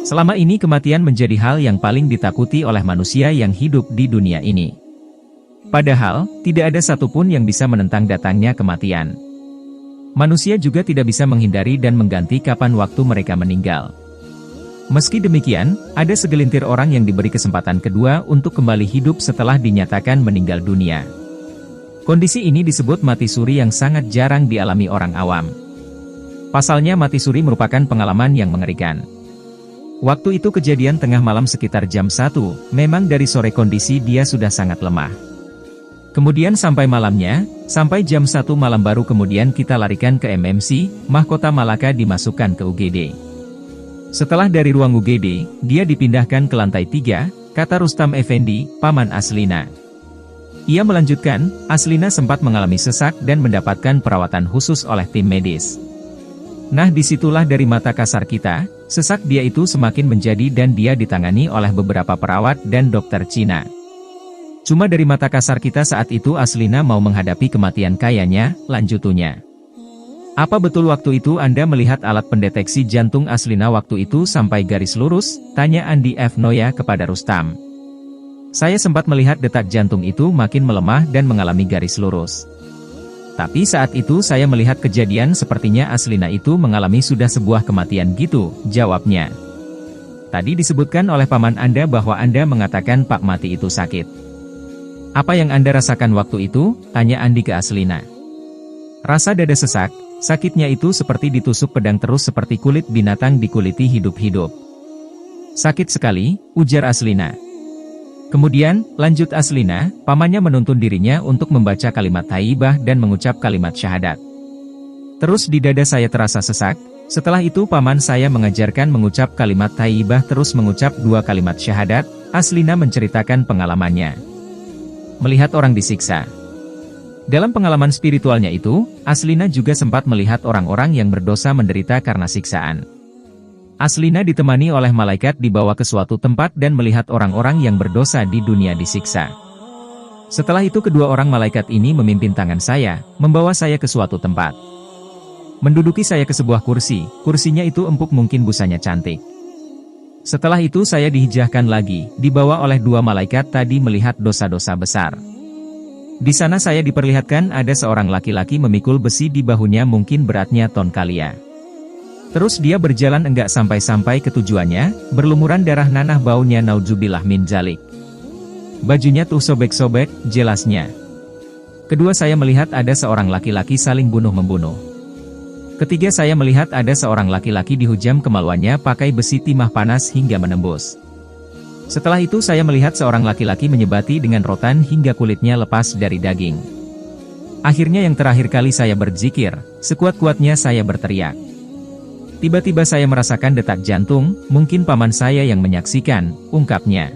Selama ini kematian menjadi hal yang paling ditakuti oleh manusia yang hidup di dunia ini. Padahal, tidak ada satupun yang bisa menentang datangnya kematian. Manusia juga tidak bisa menghindari dan mengganti kapan waktu mereka meninggal. Meski demikian, ada segelintir orang yang diberi kesempatan kedua untuk kembali hidup setelah dinyatakan meninggal dunia. Kondisi ini disebut mati suri yang sangat jarang dialami orang awam. Pasalnya mati suri merupakan pengalaman yang mengerikan. Waktu itu kejadian tengah malam sekitar jam 1, memang dari sore kondisi dia sudah sangat lemah. Kemudian sampai malamnya, sampai jam 1 malam baru kemudian kita larikan ke MMC, Mahkota Malaka dimasukkan ke UGD. Setelah dari ruang UGD, dia dipindahkan ke lantai 3, kata Rustam Effendi, paman Aslina. Ia melanjutkan, Aslina sempat mengalami sesak dan mendapatkan perawatan khusus oleh tim medis. Nah disitulah dari mata kasar kita, sesak dia itu semakin menjadi dan dia ditangani oleh beberapa perawat dan dokter Cina. Cuma dari mata kasar kita saat itu Aslina mau menghadapi kematian kayaknya, lanjutunya. Apa betul waktu itu Anda melihat alat pendeteksi jantung Aslina waktu itu sampai garis lurus? Tanya Andi F. Noya kepada Rustam. Saya sempat melihat detak jantung itu makin melemah dan mengalami garis lurus. Tapi saat itu saya melihat kejadian sepertinya Aslina itu mengalami sudah sebuah kematian gitu, jawabnya. Tadi disebutkan oleh paman Anda bahwa Anda mengatakan Pak Mati itu sakit. Apa yang Anda rasakan waktu itu? Tanya Andi ke Aslina. Rasa dada sesak, sakitnya itu seperti ditusuk pedang terus seperti kulit binatang dikuliti hidup-hidup. Sakit sekali, ujar Aslina. Kemudian, lanjut Aslina, pamannya menuntun dirinya untuk membaca kalimat thayyibah dan mengucap kalimat syahadat. Terus di dada saya terasa sesak, setelah itu paman saya mengajarkan mengucap kalimat thayyibah terus mengucap 2 kalimat syahadat. Aslina menceritakan pengalamannya. Melihat orang disiksa. Dalam pengalaman spiritualnya itu, Aslina juga sempat melihat orang-orang yang berdosa menderita karena siksaan. Aslina ditemani oleh malaikat dibawa ke suatu tempat dan melihat orang-orang yang berdosa di dunia disiksa. Setelah itu kedua orang malaikat ini memimpin tangan saya, membawa saya ke suatu tempat. Menduduki saya ke sebuah kursi, kursinya itu empuk mungkin busanya cantik. Setelah itu saya dihijahkan lagi, dibawa oleh 2 malaikat tadi melihat dosa-dosa besar. Di sana saya diperlihatkan ada seorang laki-laki memikul besi di bahunya mungkin beratnya ton kalia. Terus dia berjalan enggak sampai-sampai ke tujuannya, berlumuran darah nanah baunya naudzubillah min dzalik. Bajunya tuh sobek-sobek, jelasnya. Kedua saya melihat ada seorang laki-laki saling bunuh-membunuh. Ketiga saya melihat ada seorang laki-laki dihujam kemaluannya pakai besi timah panas hingga menembus. Setelah itu saya melihat seorang laki-laki menyebati dengan rotan hingga kulitnya lepas dari daging. Akhirnya yang terakhir kali saya berzikir, sekuat-kuatnya saya berteriak. Tiba-tiba saya merasakan detak jantung, mungkin paman saya yang menyaksikan, ungkapnya.